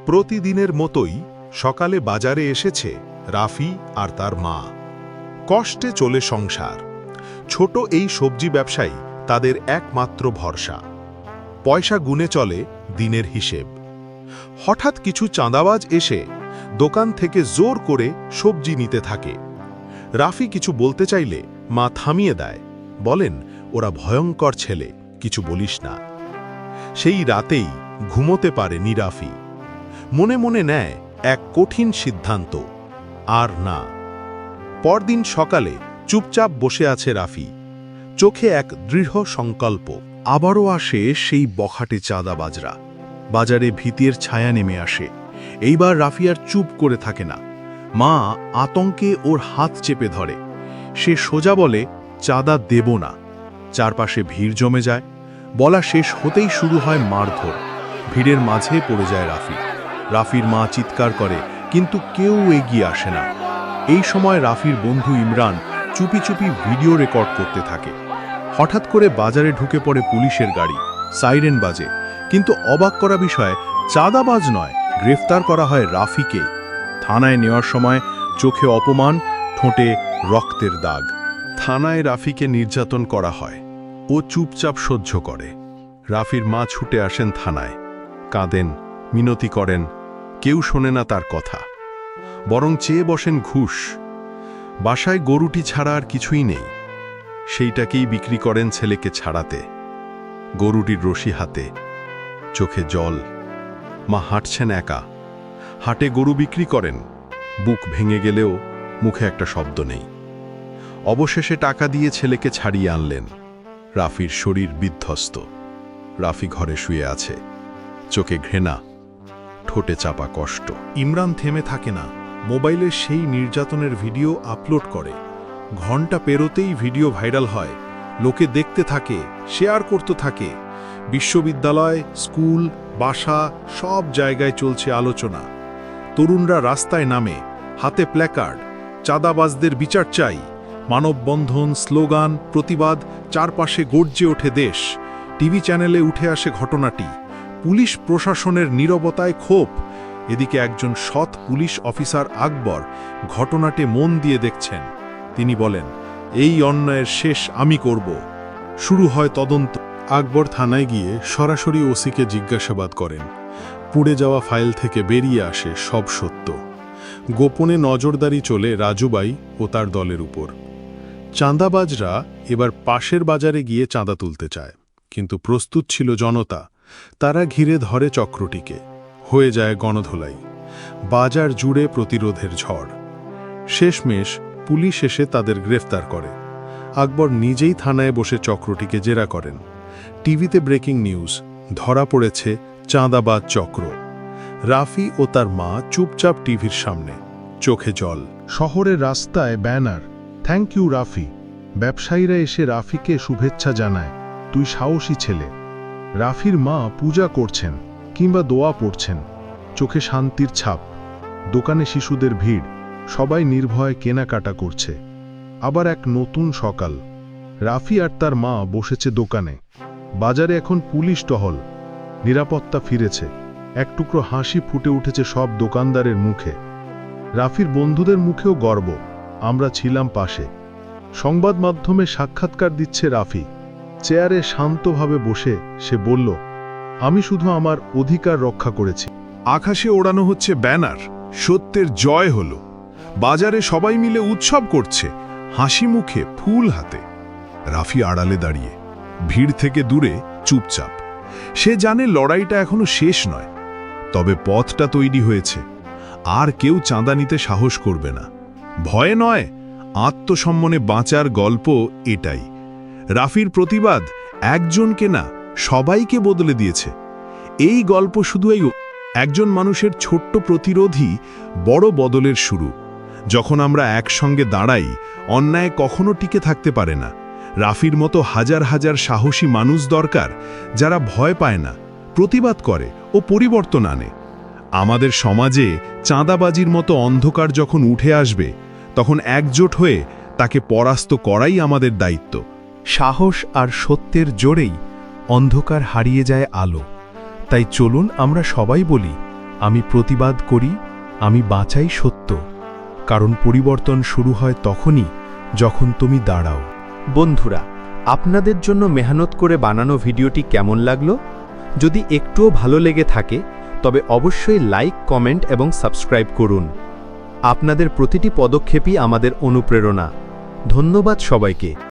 প্রতিদিনের মতোই সকালে বাজারে এসেছে রাফি আর তার মা। কষ্টে চলে সংসার। ছোট এই সবজি ব্যবসায়ী তাদের একমাত্র ভরসা। পয়সা গুনে চলে দিনের হিসেব। হঠাৎ কিছু চাঁদাবাজ এসে দোকান থেকে জোর করে সবজি নিতে থাকে। রাফি কিছু বলতে চাইলে মা থামিয়ে দেয়, বলেন, ওরা ভয়ঙ্কর ছেলে, কিছু বলিস না। সেই রাতেই ঘুমোতে পারেনি রাফি। মনে মনে নেয় এক কঠিন সিদ্ধান্ত, আর না। পরদিন সকালে চুপচাপ বসে আছে রাফি, চোখে এক দৃঢ় সংকল্প। আবারও আসে সেই বখাটে চাঁদাবাজরা। বাজারে ভীতির ছায়া নেমে আসে। এইবার রাফি আর চুপ করে থাকে না। মা আতঙ্কে ওর হাত চেপে ধরে। সে সোজা বলে, চাঁদা দেব না। চারপাশে ভিড় জমে যায়। বলা শেষ হতেই শুরু হয় মারধর। ভিড়ের মাঝে পড়ে যায় রাফি। রাফির মা চিৎকার করে, কিন্তু কেউ এগিয়ে আসে না। এই সময় রাফির বন্ধু ইমরান চুপি চুপি ভিডিও রেকর্ড করতে থাকে। হঠাৎ করে বাজারে ঢুকে পড়ে পুলিশের গাড়ি। সাইরেন বাজে, কিন্তু অবাক করা বিষয়, চাঁদাবাজ নয়, গ্রেফতার করা হয় রাফিকে। থানায় নেওয়ার সময় চোখে অপমান, ঠোঁটে রক্তের দাগ। থানায় রাফিকে নির্যাতন করা হয়। ও চুপচাপ সহ্য করে। রাফির মা ছুটে আসেন থানায়, কাঁদেন, মিনতি করেন। কেউ শোনে না তার কথা, বরং চেয়ে বসেন ঘুষ। বাসায় গরুটি ছাড়া আর কিছুই নেই। সেইটাকেই বিক্রি করেন ছেলেকে ছাড়াতে। গরুটির রশি হাতে, চোখে জল। মা হাঁটছেন একা, হাটে গরু বিক্রি করেন। বুক ভেঙে গেলেও মুখে একটা শব্দ নেই। অবশেষে টাকা দিয়ে ছেলেকে ছাড়িয়ে আনলেন। রাফির শরীর বিধ্বস্ত। রাফি ঘরে শুয়ে আছে, চোখে ঘৃণা, ঠোঁটে চাপা কষ্ট। ইমরান থেমে থাকে না। মোবাইলে সেই নির্যাতনের ভিডিও আপলোড করে। ঘণ্টা পেরোতেই ভিডিও ভাইরাল হয়। লোকে দেখতে থাকে, শেয়ার করতে থাকে। বিশ্ববিদ্যালয়, স্কুল, বাসা সব জায়গায় চলছে আলোচনা। তরুণরা রাস্তায় নামে, হাতে প্ল্যাকার্ড, চাঁদাবাজদের বিচার চাই। মানববন্ধন, স্লোগান, প্রতিবাদ, চারপাশে গর্জে ওঠে দেশ। টিভি চ্যানেলে উঠে আসে ঘটনাটি। পুলিশ প্রশাসনের নীরবতায় ক্ষোভ। এদিকে একজন সৎ পুলিশ অফিসার আকবর ঘটনাটি মন দিয়ে দেখছেন। তিনি বলেন, এই অন্যায়ের শেষ আমি করব। শুরু হয় তদন্ত। আকবর থানায় গিয়ে সরাসরি ওসিকে জিজ্ঞাসাবাদ করেন। পুড়ে যাওয়া ফাইল থেকে বেরিয়ে আসে সব সত্য। গোপনে নজরদারি চলে রাজুবাই ও তার দলের উপর। চাঁদাবাজরা এবার পাশের বাজারে গিয়ে চাঁদা তুলতে চায়, কিন্তু প্রস্তুত ছিল জনতা। তারা ঘিরে ধরে চক্রটিকে। হয়ে যায় গণধোলাই। বাজার জুড়ে প্রতিরোধের ঝড়। শেষমেশ পুলিশ এসে তাদের গ্রেফতার করে। আকবর নিজেই থানায় বসে চক্রটিকে জেরা করেন। টিভিতে ব্রেকিং নিউজ, ধরা পড়েছে চাঁদাবাজ চক্র। রাফি ও তার মা চুপচাপ টিভির সামনে, চোখে জল। শহরের রাস্তায় ব্যানার, থ্যাংক ইউ রাফি। ব্যবসায়ীরা এসে রাফিকে শুভেচ্ছা জানায়, তুই সাহসী ছেলে। রাফির মা পূজা করছেন কিংবা দোয়া পড়ছেন, চোখে শান্তির ছাপ। দোকানে শিশুদের ভিড়, সবাই নির্ভয়ে কেনাকাটা করছে। আবার এক নতুন সকাল। রাফি আর তার মা বসেছে দোকানে। বাজারে এখন পুলিশ টহল। নিরাপত্তা ফিরেছে। এক টুকরো হাসি ফুটে উঠেছে সব দোকানদারের মুখে। রাফির বন্ধুদের মুখেও গর্ব, আমরা ছিলাম পাশে। সংবাদ মাধ্যমে সাক্ষাৎকার দিচ্ছে রাফি। চেয়ারে শান্তভাবে বসে সে বলল, আমি শুধু আমার অধিকার রক্ষা করেছি। আকাশে ওড়ানো হচ্ছে ব্যানার, সত্যের জয় হলো। বাজারে সবাই মিলে উৎসব করছে, হাসি মুখে, ফুল হাতে। রাফি আড়ালে দাঁড়িয়ে, ভিড় থেকে দূরে, চুপচাপ। সে জানে লড়াইটা এখনো শেষ নয়, তবে পথটা তৈরি হয়েছে। আর কেউ চাঁদা নিতে সাহস করবে না। ভয়ে নয়, আত্মসম্মানে বাঁচার গল্প এটাই। রাফির প্রতিবাদ একজনকে না, সবাইকে বদলে দিয়েছে। এই গল্প শুধু একজন মানুষের ছোট্ট প্রতিরোধই বড় বদলের শুরু। যখন আমরা একসঙ্গে দাঁড়াই, অন্যায় কখনো টিকে থাকতে পারে না। রাফির মতো হাজার হাজার সাহসী মানুষ দরকার, যারা ভয় পায় না, প্রতিবাদ করে ও পরিবর্তন আনে। আমাদের সমাজে চাঁদাবাজির মতো অন্ধকার যখন উঠে আসবে, তখন একজোট হয়ে তাকে পরাস্ত করাই আমাদের দায়িত্ব। সাহস আর সত্যের জোরেই অন্ধকার হারিয়ে যায় আলো। তাই চলুন আমরা সবাই বলি, আমি প্রতিবাদ করি, আমি বাঁচাই সত্য, কারণ পরিবর্তন শুরু হয় তখনই যখন তুমি দাঁড়াও। বন্ধুরা, আপনাদের জন্য মেহনত করে বানানো ভিডিওটি কেমন লাগলো? যদি একটুও ভালো লেগে থাকে তবে অবশ্যই লাইক, কমেন্ট এবং সাবস্ক্রাইব করুন। আপনাদের প্রতিটি পদক্ষেপই আমাদের অনুপ্রেরণা। ধন্যবাদ সবাইকে।